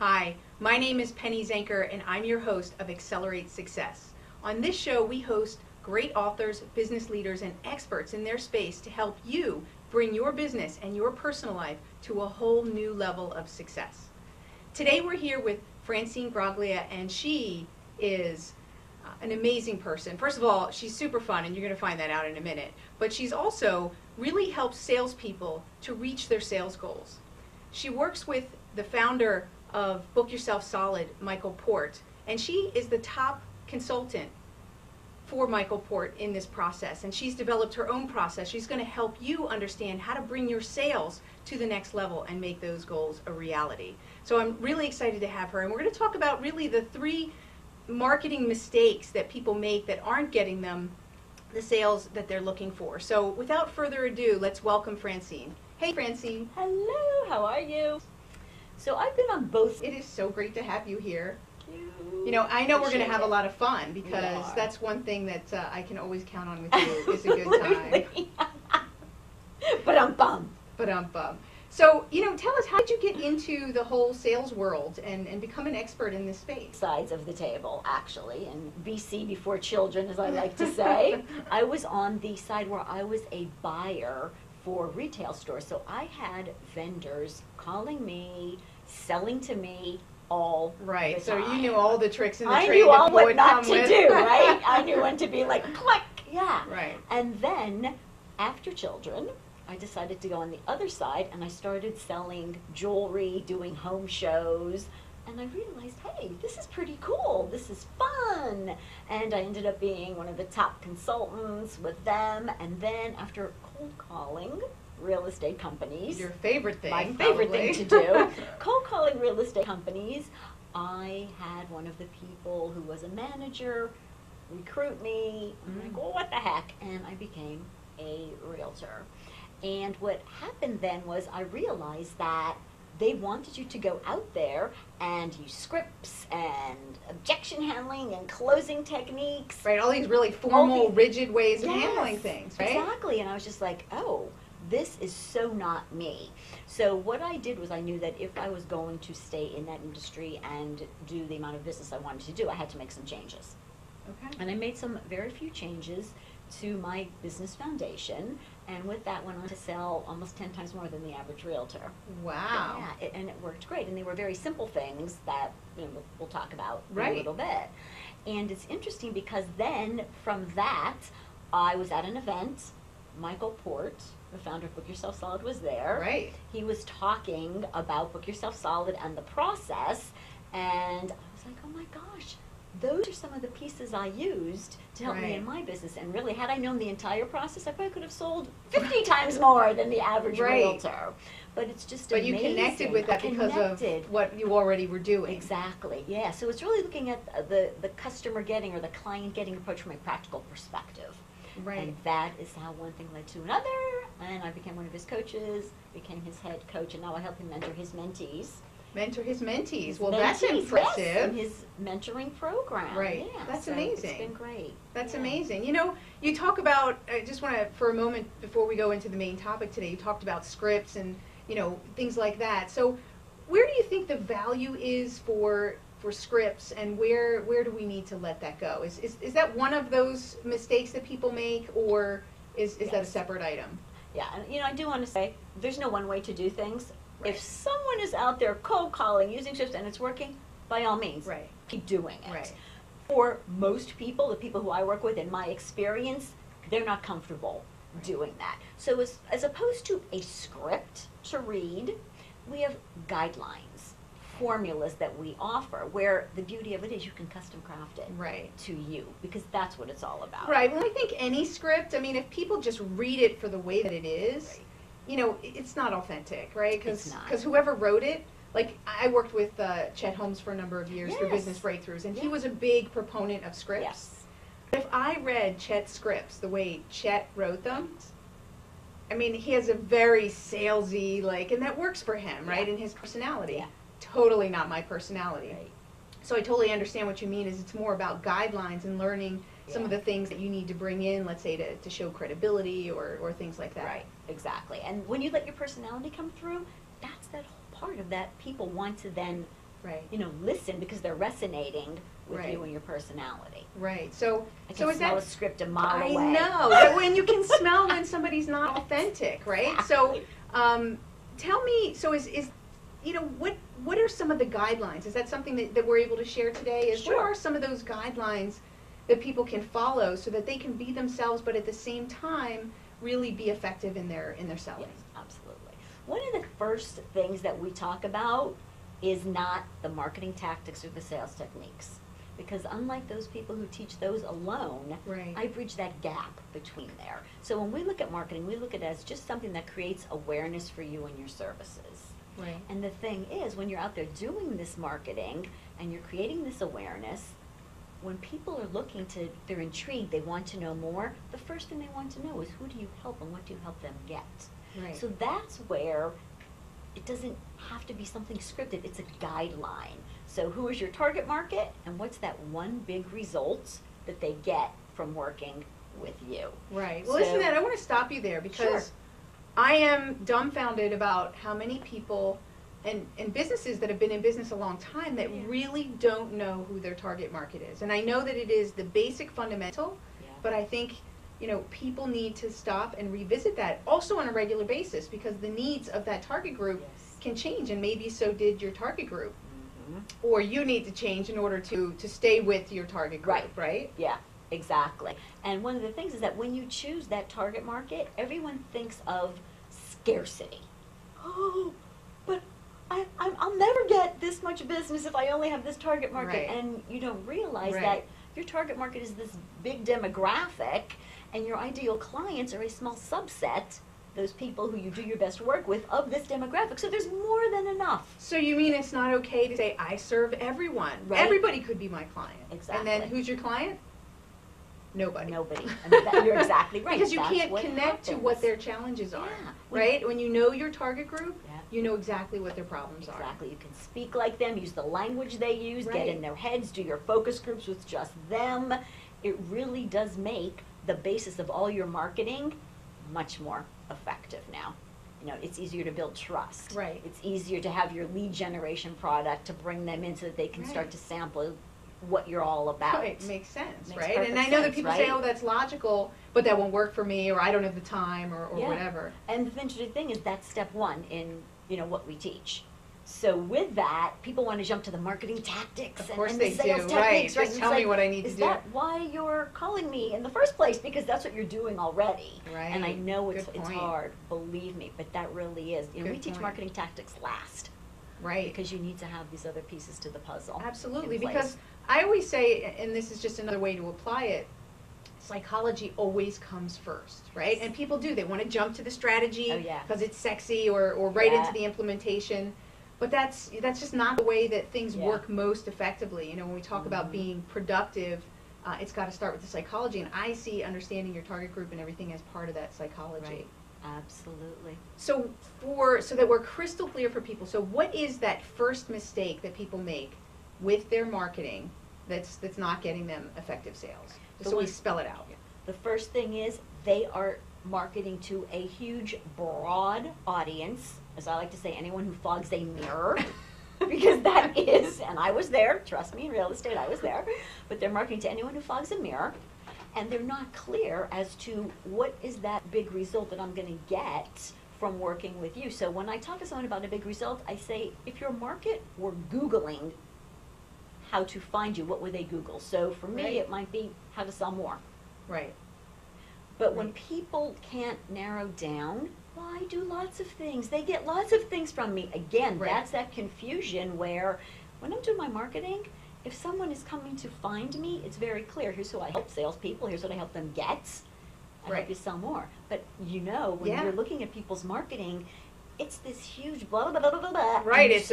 Hi, my name is Penny Zenker and I'm your host of Accelerate Success. On this show, we host great authors, business leaders, and experts in their space to help you bring your business and your personal life to a whole new level of success. Today we're here with Francine Graglia, and she is an amazing person. First of all, she's super fun, and you're going to find that out in a minute. But she's also really helps salespeople to reach their sales goals. She works with the founder of Book Yourself Solid, Michael Port, and she is the top consultant for Michael Port in this process, and she's developed her own process. She's going to help you understand how to bring your sales to the next level and make those goals a reality. So I'm really excited to have her, and we're going to talk about really the three marketing mistakes that people make that aren't getting them the sales that they're looking for. So without further ado, let's welcome Francine. Hey Francine. Hello, how are you? So I've been on both. It is so great to have you here. Thank you. You know, I know we're going to have a Appreciate lot of fun because are. that's one thing that I can always count on with you is a good time. But bum. So, you know, tell us, how did you get into the whole sales world and become an expert in this space? Sides of the table, actually, and BC before children, as I like to say. I was on the side where I was a buyer for retail stores. So I had vendors calling me, selling to me all Right, the so time. you knew all the tricks in the I trade knew that all people would what not come to with. do, right? I knew when to be like, click, yeah. Right. And then, after children, I decided to go on the other side, and I started selling jewelry, doing home shows, and I realized, hey, this is pretty cool, this is fun. And I ended up being one of the top consultants with them, and then after cold calling real estate companies, Your favorite thing, my favorite probably. thing to do, cold calling real estate companies, I had one of the people who was a manager recruit me. I'm like, well, what the heck? And I became a realtor. And what happened then was I realized that they wanted you to go out there and use scripts and objection handling and closing techniques. Right, all these really formal, rigid ways of Yes, handling things, right? Exactly, and I was just like, oh, this is so not me. So what I did was I knew that if I was going to stay in that industry and do the amount of business I wanted to do, I had to make some changes. Okay. And I made some very few changes to my business foundation, and with that went on to sell almost 10 times more than the average realtor. Wow. Yeah, and it worked great. And they were very simple things that we'll talk about in Right. a little bit. And it's interesting because then from that, I was at an event. Michael Port, the founder of Book Yourself Solid, was there. Right. He was talking about Book Yourself Solid and the process, and I was like, oh my gosh, those are some of the pieces I used to help me in my business. And really, had I known the entire process, I probably could have sold 50 times more than the average realtor. But it's just amazing. But you connected with that because of what you already were doing. Exactly, yeah. So it's really looking at the customer getting, or the client getting approach from a practical perspective. Right. And that is how one thing led to another, and I became one of his coaches, became his head coach, and now I help him mentor his mentees. Mentor his mentees. His Well, mentees, that's impressive. Yes, in his mentoring program. Right. Yeah, That's so amazing. It's been great. That's Yeah. amazing. You know, you talk about, I just want to, for a moment before we go into the main topic today, you talked about scripts and, you know, things like that. So where do you think the value is for scripts, and where do we need to let that go? Is that one of those mistakes that people make, or is that a Yes. separate item? Yeah, and I do want to say, there's no one way to do things. Right. If someone is out there cold calling, using scripts, and it's working, by all means, Right. keep doing it. Right. For most people, the people who I work with, in my experience, they're not comfortable doing that. So as opposed to a script to read, we have guidelines, formulas that we offer, where the beauty of it is you can custom craft it Right. to you, because that's what it's all about. Right. Well, I think any script, I mean, if people just read it for the way that it is, Right. you know, it's not authentic, right? It's not. Because whoever wrote it, like I worked with Chet Holmes for a number of years for Yes. Business Breakthroughs, and he Yeah. was a big proponent of scripts. Yes. If I read Chet's scripts the way Chet wrote them, I mean, he has a very salesy, like, and that works for him, right, Yeah. in his personality. Yeah. Totally not my personality. Right. So I totally understand what you mean, is it's more about guidelines and learning some of the things that you need to bring in, let's say, to show credibility or things like that. Right, exactly. And when you let your personality come through, that's that whole part of that people want to then Right. Listen because they're resonating with Right. you and your personality. Right. So I so can is smell that a script a mile I away. know. But when you can smell when somebody's not authentic, right? So tell me, so is what are some of the guidelines? Is that something that we're able to share today? What Sure. are some of those guidelines that people can follow so that they can be themselves, but at the same time really be effective in their selling? Yes, absolutely. One of the first things that we talk about is not the marketing tactics or the sales techniques. Because unlike those people who teach those alone, Right. I bridge that gap between there. So when we look at marketing, we look at it as just something that creates awareness for you and your services. Right. And the thing is, when you're out there doing this marketing and you're creating this awareness, when people are they're intrigued, they want to know more, the first thing they want to know is who do you help and what do you help them get? Right. So that's where it doesn't have to be something scripted, it's a guideline. So who is your target market and what's that one big result that they get from working with you? Right. Well, So- listen, Ed, I want to stop you there because Sure. I am dumbfounded about how many people and businesses that have been in business a long time that Yeah. really don't know who their target market is. And I know that it is the basic fundamental, Yeah. but I think people need to stop and revisit that also on a regular basis because the needs of that target group Yes. can change, and maybe so did your target group. Mhm. Or you need to change in order to stay with your target group, right? Yeah, exactly. And one of the things is that when you choose that target market, everyone thinks of scarcity. Oh, but I'll never get this much business if I only have this target market. Right. And you don't realize Right. that your target market is this big demographic, and your ideal clients are a small subset, those people who you do your best work with, of this demographic. So there's more than enough. So you mean it's not okay to say, I serve everyone. Right. Everybody could be my client. Exactly. And then who's your client? Nobody. Nobody. And that, you're exactly right. Because you That's can't what connect to happens. what their challenges are. Yeah. Right? When you know your target group, Yeah. you know exactly what their problems are. Exactly. You can speak like them, use the language they use, get Right. in their heads, do your focus groups with just them. It really does make the basis of all your marketing much more effective now. It's easier to build trust. Right. It's easier to have your lead generation product to bring them in so that they can start Right. to sample what you're all about. Right, makes sense, Makes right? perfect And I know that sense, people right? say, oh, that's logical, but that won't work for me, or I don't have the time, or Yeah. whatever. And the interesting thing is that's step one in what we teach. So with that, people want to jump to the marketing tactics Of course and they the sales do, right. techniques, right? Just And tell it's me like, what I need to is do. that why you're calling me in the first place? Because that's what you're doing already. Right. And I know it's Good it's point. hard, believe me, but that really is. We Good teach point. marketing tactics last Right. because you need to have these other pieces to the puzzle. Absolutely, in place. because I always say, and this is just another way to apply it, psychology always comes first, right? And people do, they want to jump to the strategy Oh, yeah. because it's sexy or right Yeah. into the implementation. But that's just not the way that things Yeah. work most effectively. When we talk about Mhm. being productive, it's got to start with the psychology, and I see understanding your target group and everything as part of that psychology. Right. Absolutely. So so that we're crystal clear for people, so what is that first mistake that people make with their marketing that's not getting them effective sales? Just so we spell it out. The first thing is they are marketing to a huge, broad audience. As I like to say, anyone who fogs a mirror, because that is, and I was there, trust me, in real estate, I was there, but they're marketing to anyone who fogs a mirror, and they're not clear as to what is that big result that I'm going to get from working with you. So when I talk to someone about a big result, I say, if your market were Googling how to find you, what would they Google? So for me, Right. it might be how to sell more. Right. But when Right. people can't narrow down, well, I do lots of things. They get lots of things from me. Again, Right. that's that confusion where when I'm doing my marketing, if someone is coming to find me, it's very clear. Here's who I help salespeople. Here's what I help them get. I Right. help you sell more. But when Yeah. you're looking at people's marketing, it's this huge blah, blah, blah, blah, blah, blah. Right, and you're it's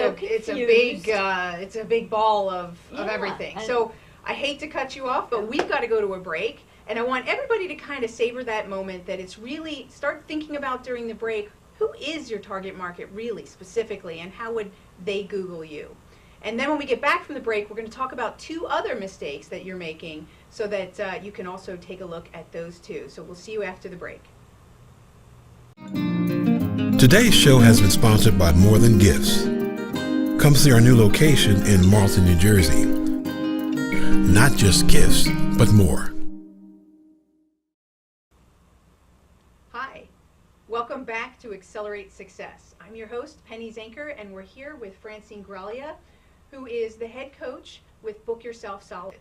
so a big ball of Yeah, everything. and- So I hate to cut you off, but we've got to go to a break, and I want everybody to kind of savor that moment that it's really start thinking about during the break. Who is your target market really specifically, and how would they Google you? And then when we get back from the break, we're going to talk about 2 other mistakes that you're making so that you can also take a look at those too. So we'll see you after the break. Today's show has been sponsored by More Than Gifts. Come see our new location in Marlton, New Jersey. Not just gifts, but more. Hi, welcome back to Accelerate Success. I'm your host, Penny Zanker, and we're here with Francine Graglia, who is the head coach with Book Yourself Solid.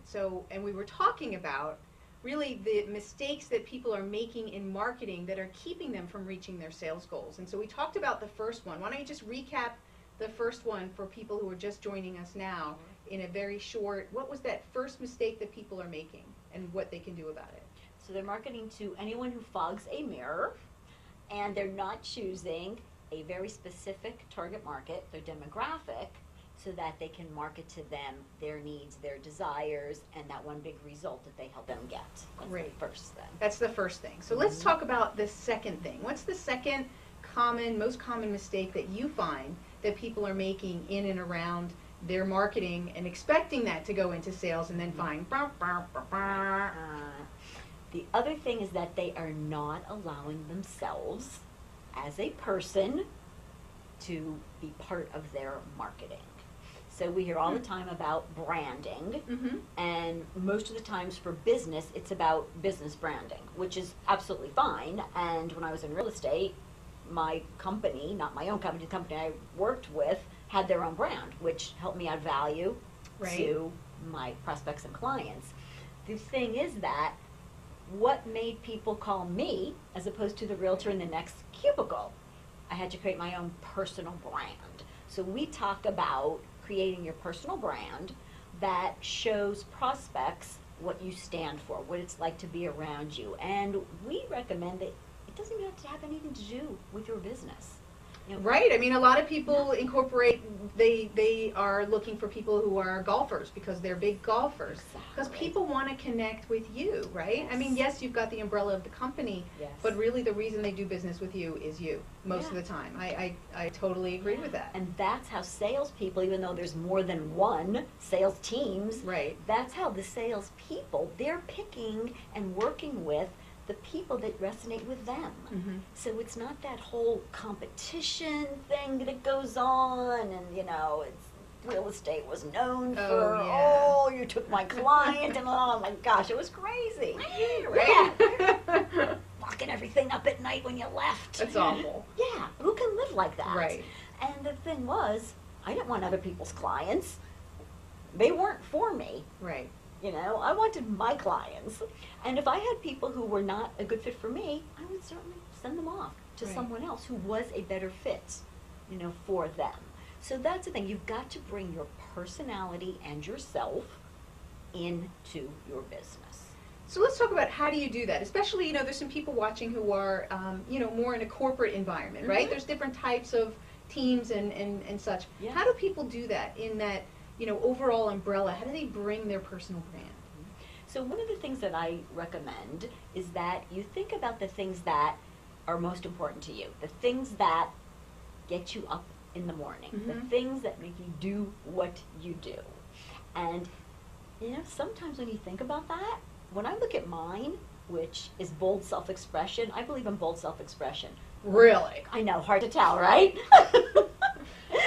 And we were talking about really the mistakes that people are making in marketing that are keeping them from reaching their sales goals. And so we talked about the first one. Why don't you just recap the first one for people who are just joining us now in a very short, what was that first mistake that people are making and what they can do about it? So they're marketing to anyone who fogs a mirror, and they're not choosing a very specific target market, their demographic, so that they can market to them their needs, their desires, and that one big result that they help them get. That's Great. the first thing. That's the first thing. So let's talk about the second thing. What's the second most common mistake that you find that people are making in and around their marketing and expecting that to go into sales and then find the other thing is that they are not allowing themselves as a person to be part of their marketing. So we hear all the time about branding, and most of the times for business, it's about business branding, which is absolutely fine. And when I was in real estate, my company, not my own company, the company I worked with, had their own brand, which helped me add value to my prospects and clients. The thing is that what made people call me as opposed to the realtor in the next cubicle? I had to create my own personal brand. So we talk about creating your personal brand that shows prospects what you stand for, what it's like to be around you. And we recommend that it doesn't even have to have anything to do with your business. You know, Right. I mean, a lot of people incorporate, they are looking for people who are golfers because they're big golfers. Because people want to connect with you, right? Yes. I mean, yes, you've got the umbrella of the company, Yes. but really the reason they do business with you is you most of the time. I totally agree with that. And that's how salespeople, even though there's more than one sales teams, Right. that's how the salespeople, they're picking and working with the people that resonate with them. So it's not that whole competition thing that goes on, and you know, it's real estate was known for, oh, you took my client, and oh my gosh, it was crazy. Right. Locking everything up at night when you left. That's awful. Yeah, who can live like that? Right. And the thing was, I didn't want other people's clients. They weren't for me. Right. You know, I wanted my clients. And if I had people who were not a good fit for me, I would certainly send them off to someone else who was a better fit, you know, for them. So that's the thing. You've got to bring your personality and yourself into your business. So let's talk about how do you do that? Especially, you know, there's some people watching who are, you know, more in a corporate environment, right? There's different types of teams and such. Yeah. How do people do that in that, you know, overall umbrella? How do they bring their personal brand? So one of the things that I recommend is that you think about the things that are most important to you, the things that get you up in the morning, the things that make you do what you do. And, you know, sometimes when you think about that, when I look at mine, which is bold self-expression, I believe in bold self-expression. Really? I know, hard to tell, right?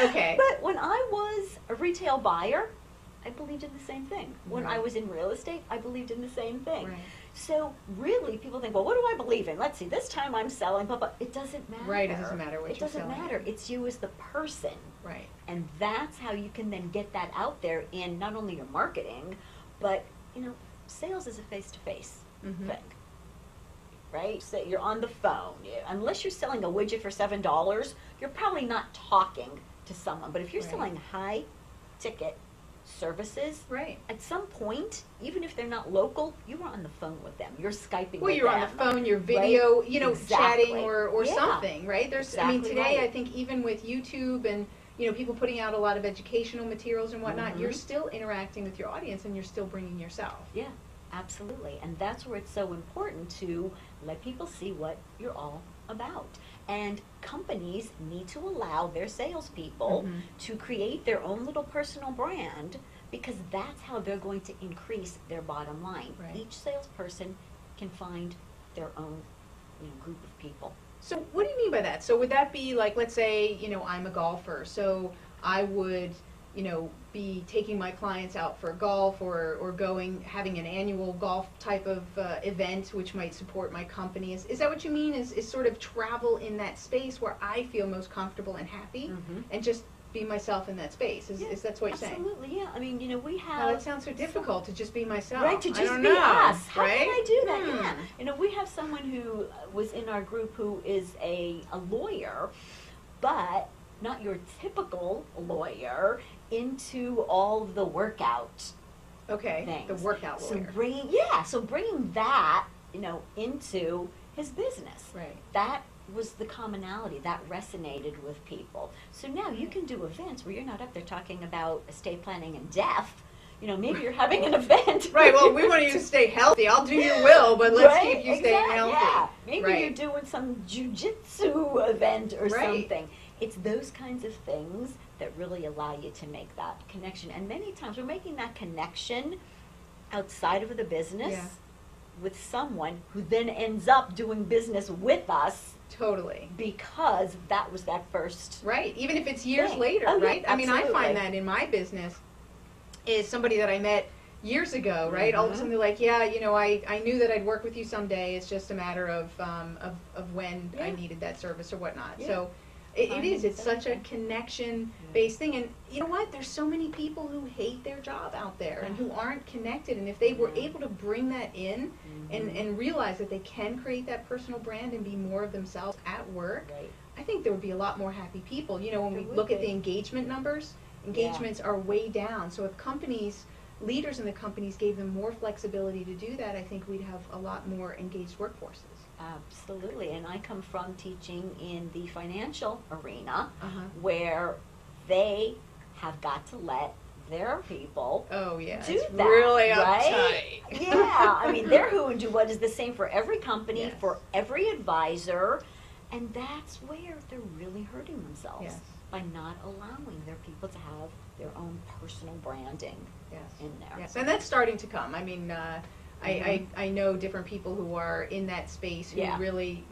Okay. But when I was a retail buyer, I believed in the same thing. When I was in real estate, I believed in the same thing. Right. So really, people think, well, what do I believe in? Let's see, this time I'm selling, but it doesn't matter. Right, it doesn't matter what it you're doesn't selling. matter. It's you as the person. Right. And that's how you can then get that out there in not only your marketing, but, you know, sales is a face-to-face thing. Right? So you're on the phone. Unless you're selling a widget for $7, you're probably not talking to someone. But if you're selling high-ticket services, at some point, even if they're not local, you are on the phone with them. You're Skyping with them. Well, you're on the phone, you're video, you know, Exactly. chatting or something, right? There's, I mean, Exactly today right. I think even with YouTube and, you know, people putting out a lot of educational materials and whatnot, you're still interacting with your audience and you're still bringing yourself. Yeah, absolutely. And that's where it's so important to let people see what you're all about. And companies need to allow their salespeople to create their own little personal brand, because that's how they're going to increase their bottom line. Right. Each salesperson can find their own, you know, group of people. So what do you mean by that? So would that be like, let's say, you know, I'm a golfer, so I would be taking my clients out for golf or having an annual golf type of event which might support my company. Is that what you mean? Is sort of travel in that space where I feel most comfortable and happy and just be myself in that space? Is that's what you're saying? Absolutely, yeah. I mean, we have... Now, that sounds so difficult to just be myself. Right, to just I don't be know, us. How right? can I do that? Yeah. We have someone who was in our group who is a lawyer, but not your typical lawyer, into all the workout things. The workout lawyer. So bringing that, into his business. Right. That was the commonality that resonated with people. So now you can do events where you're not up there talking about estate planning and death. Maybe you're having an event. Right, well, we want you to stay healthy. I'll do your will, but let's keep you staying healthy. Yeah. Maybe you're doing some jujitsu event or something. It's those kinds of things that really allow you to make that connection. And many times we're making that connection outside of the business with someone who then ends up doing business with us. Totally. Because that was that first. Right, even if it's years later, yeah, right? I mean, I absolutely. find that in my business is somebody that I met years ago, right? All of a sudden they're like, I knew that I'd work with you someday. It's just a matter of when I needed that service or whatnot. Yeah. So it's such a connection-based thing. And you know what? There's so many people who hate their job out there and who aren't connected. And if they were able to bring that in and realize that they can create that personal brand and be more of themselves at work, I think there would be a lot more happy people. When we look at the engagement numbers, engagements are way down. So if leaders in the companies gave them more flexibility to do that, I think we'd have a lot more engaged workforces. Absolutely, and I come from teaching in the financial arena where they have got to let their people do it's that, really right? uptight. Yeah, I mean, their who and do what is the same for every company, for every advisor, and that's where they're really hurting themselves by not allowing their people to have their own personal branding in there. Yes, and that's starting to come. I mean, I know different people who are in that space who really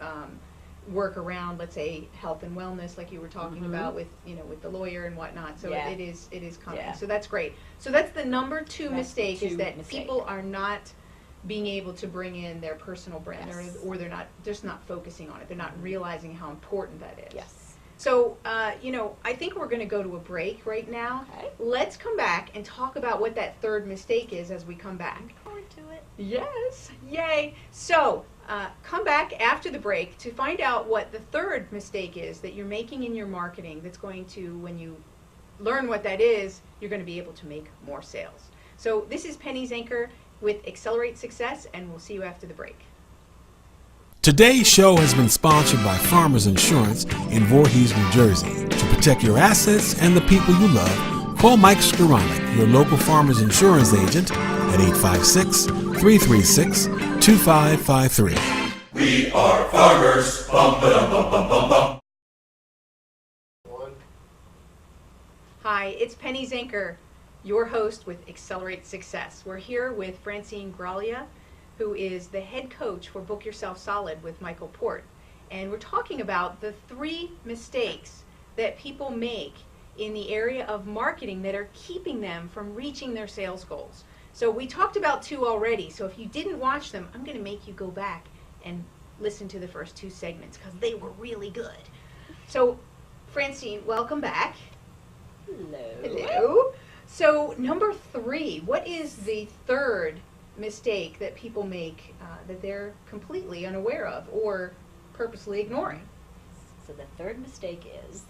work around, let's say, health and wellness, like you were talking about with the lawyer and whatnot. So it is coming. So that's great. So that's the number two mistake is that people are not being able to bring in their personal brand, or they're just not focusing on it. They're not realizing how important that is. Yes. So, I think we're going to go to a break right now. Okay. Let's come back and talk about what that third mistake is as we come back. Look forward to it. Yes. Yay. So, come back after the break to find out what the third mistake is that you're making in your marketing that's going to, when you learn what that is, you're going to be able to make more sales. So, this is Penny Zanker with Accelerate Success, and we'll see you after the break. Today's show has been sponsored by Farmers Insurance in Voorhees, New Jersey. To protect your assets and the people you love, call Mike Skoranek, your local Farmers Insurance agent, at 856-336-2553. We are farmers. Bum, ba-dum, bum, bum, bum, bum. Hi, it's Penny Zanker, your host with Accelerate Success. We're here with Francine Graglia, who is the head coach for Book Yourself Solid with Michael Port. And we're talking about the 3 mistakes that people make in the area of marketing that are keeping them from reaching their sales goals. So we talked about 2 already, so if you didn't watch them, I'm going to make you go back and listen to the first 2 segments because they were really good. So, Francine, welcome back. Hello. So, number 3, what is the third mistake that people make that they're completely unaware of or purposely ignoring? So the third mistake is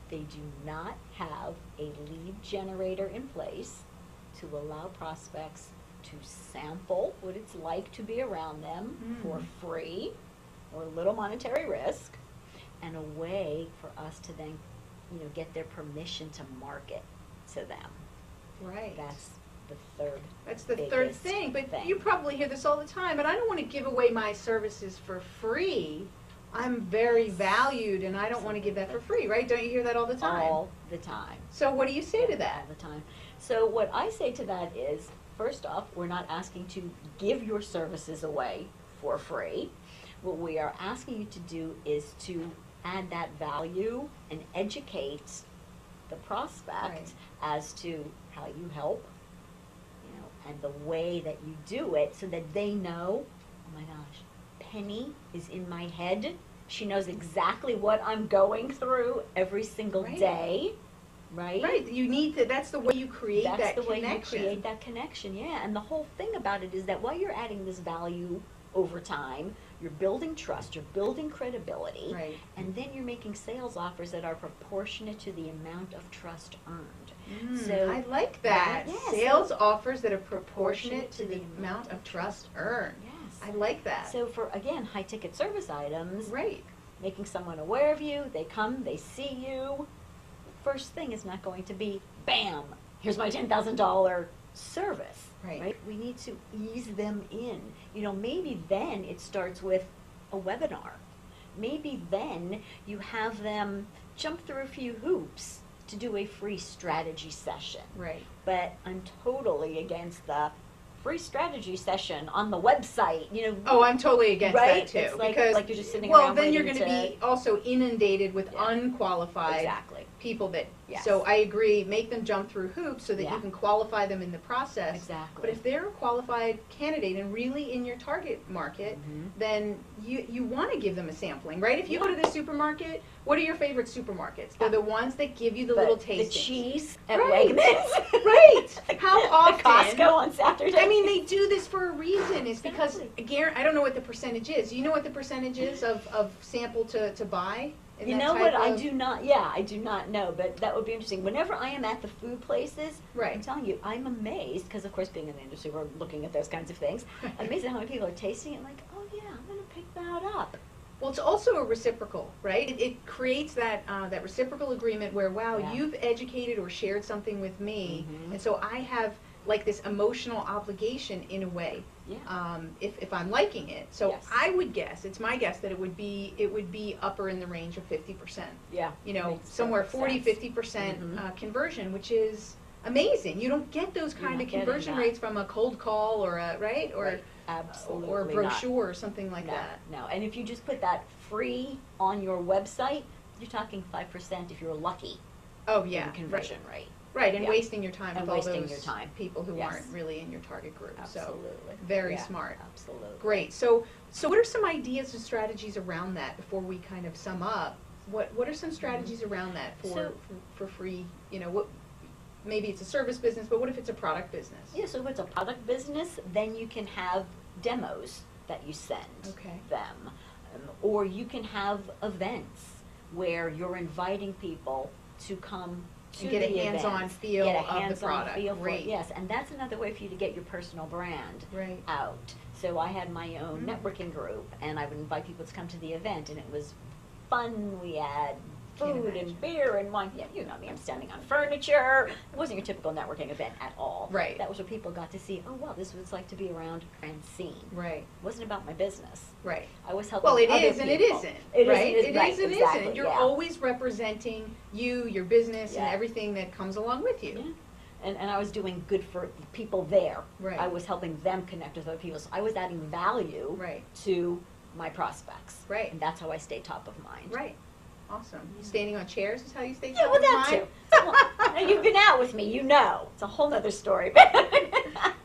they do not have a lead generator in place to allow prospects to sample what it's like to be around them for free or little monetary risk, and a way for us to then get their permission to market to them. Right. That's the third thing, but you probably hear this all the time, but I don't want to give away my services for free. I'm very valued and I don't want to give that for free, right? Don't you hear that all the time? All the time. So what do you say to that? All the time. So what I say to that is, first off, we're not asking to give your services away for free. What we are asking you to do is to add that value and educate the prospect Right. as to how you help, and the way that you do it, so that they know, oh my gosh, Penny is in my head. She knows exactly what I'm going through every single Right. day, right? Right. You need to. That's the way you create That's that the way connection. you create that connection, yeah. And the whole thing about it is that while you're adding this value over time, you're building trust, you're building credibility, Right. and then you're making sales offers that are proportionate to the amount of trust earned. I like that. Yeah, Sales offers that are proportionate to the amount of trust earned. Yes. I like that. So for, again, high ticket service items, Right. making someone aware of you, they come, they see you. First thing is not going to be, bam, here's my $10,000 service. Right. We need to ease them in. Maybe then it starts with a webinar. Maybe then you have them jump through a few hoops to do a free strategy session. Right. But I'm totally against the free strategy session on the website, Oh, I'm totally against Right? that too. It's like- because like you're just sitting well, around then you're waiting going to be also inundated with Yeah. unqualified Exactly. people that. Yes. So I agree. Make them jump through hoops so that Yeah. you can qualify them in the process. Exactly. But if they're a qualified candidate and really in your target market, then you want to give them a sampling, right? If you go to the supermarket, what are your favorite supermarkets? They're the ones that give you the little The taste. cheese at Right. Wegmans. Right. How often? The Costco on Saturday. I mean, they do this for a reason. It's because, Exactly. I don't know what the percentage is. You know what the percentage is of sample to buy? in You that know type what? I of- do not know, but that would be interesting. Whenever I am at the food places, Right. I'm telling you, I'm amazed, because of course being in the industry, we're looking at those kinds of things. I'm amazed at how many people are tasting it like, oh yeah, I'm going to pick that up. Well, it's also a reciprocal, right? It creates that that reciprocal agreement where, wow, Yeah. you've educated or shared something with me, Mhm. and so I have like this emotional obligation in a way. Yeah. If I'm liking it, so Yes. I would guess, it's my guess that it would be upper in the range of 50%. Yeah. Makes Somewhere perfect 40, sense. 50% Mhm. Conversion, which is amazing. You don't get those You're kind not of getting conversion that. rates from a cold call or a right or Right. Absolutely or a not. brochure or something like No, that. no. And if you just put that free on your website, you're talking 5% if you're lucky. Oh for yeah, the conversion rate. right, and Yeah. wasting your time And with all wasting those your time. people who Yes. aren't really in your target group. Absolutely. So very Yeah, smart. Absolutely. Great. So what are some ideas and strategies around that before we kind of sum up? What are some strategies around that for free? What maybe it's a service business, but what if it's a product business? Yeah, so if it's a product business, then you can have demos that you send Okay. them. Or you can have events where you're inviting people to come to And get a the hands-on events, feel get a of the hands-on product. feel for it, Great. yes, and that's another way for you to get your personal brand Right. out. So I had my own Mm. networking group, and I would invite people to come to the event, and it was fun. We had Can't food imagine. and beer and wine. Yeah, you know me, I'm standing on furniture. It wasn't your typical networking event at all. Right. That was where people got to see, oh wow, this is what it's like to be around Francine. Right. It wasn't about my business. Right. I was helping Well, it other is and it people. isn't. It right? is, It right, is and exactly, isn't. You're yeah. always representing you, your business, and Yeah. everything that comes along with you. Yeah. And I was doing good for the people there. Right. I was helping them connect with other people. So I was adding value Right. to my prospects. Right. And that's how I stay top of mind. Right. Awesome. Standing on chairs is how you stay Yeah, top well, of that mind? too. Now, you've been out with me, you know. It's a whole nother story.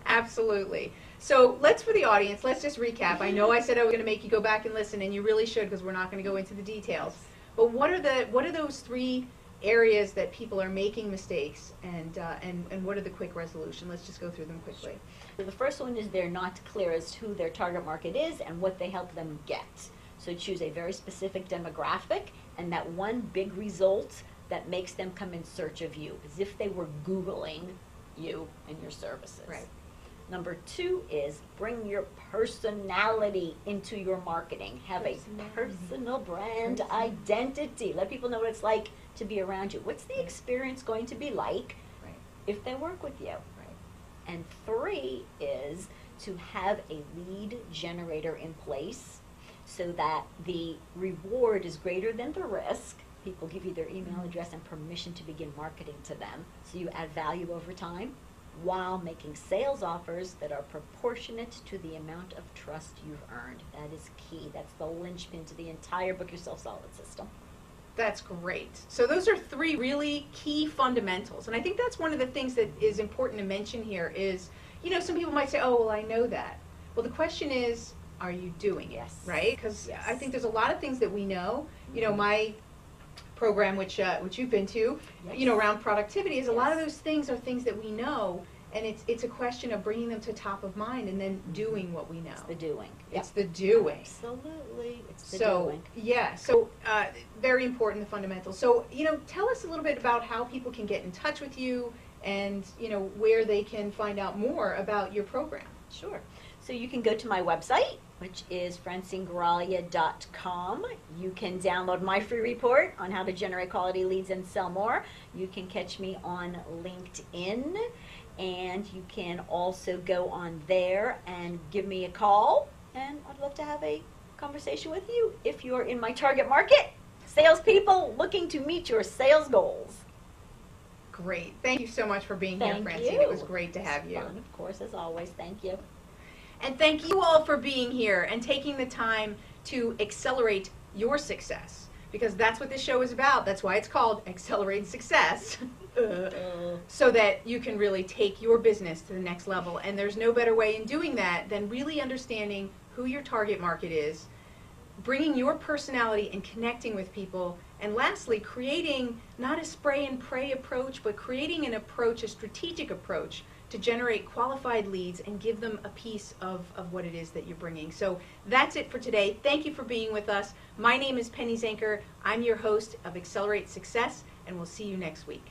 Absolutely. So for the audience, let's just recap. I know I said I was going to make you go back and listen, and you really should because we're not going to go into the details. But what are those three areas that people are making mistakes, and what are the quick resolution? Let's just go through them quickly. So the first one is they're not clear as to who their target market is and what they help them get. So choose a very specific demographic and that one big result that makes them come in search of you, as if they were Googling you and your services. Right. Number 2 is bring your personality into your marketing. Have a personal brand identity. Let people know what it's like to be around you. What's the experience going to be like Right. if they work with you? Right. And 3 is to have a lead generator in place so that the reward is greater than the risk. People give you their email address and permission to begin marketing to them. So you add value over time while making sales offers that are proportionate to the amount of trust you've earned. That is key. That's the linchpin to the entire Book Yourself Solid system. That's great. So those are three really key fundamentals. And I think that's one of the things that is important to mention here is, some people might say, oh, well, I know that. Well, the question is, are you doing it? Yes. Right? Because Yes. I think there's a lot of things that we know. My program, which you've been to, Yes. around productivity, is a lot of Yes. those things are things that we know, and it's a question of bringing them to top of mind and then doing what we know. It's the doing. It's the doing. Absolutely. It's the So, doing. so very important, the fundamentals. So, tell us a little bit about how people can get in touch with you and, where they can find out more about your program. Sure. So you can go to my website, which is francinegraglia.com. You can download my free report on how to generate quality leads and sell more. You can catch me on LinkedIn, and you can also go on there and give me a call, and I'd love to have a conversation with you if you're in my target market, salespeople looking to meet your sales goals. Great. Thank you so much for being here, Thank Francine. you. It was great to have It's you. fun, of course, as always. Thank you. And thank you all for being here and taking the time to accelerate your success, because that's what this show is about. That's why it's called Accelerate Success, so that you can really take your business to the next level. And there's no better way in doing that than really understanding who your target market is, bringing your personality and connecting with people, and lastly, creating not a spray and pray approach, but creating an approach, a strategic approach, to generate qualified leads and give them a piece of what it is that you're bringing. So that's it for today. Thank you for being with us. My name is Penny Zanker. I'm your host of Accelerate Success, and we'll see you next week.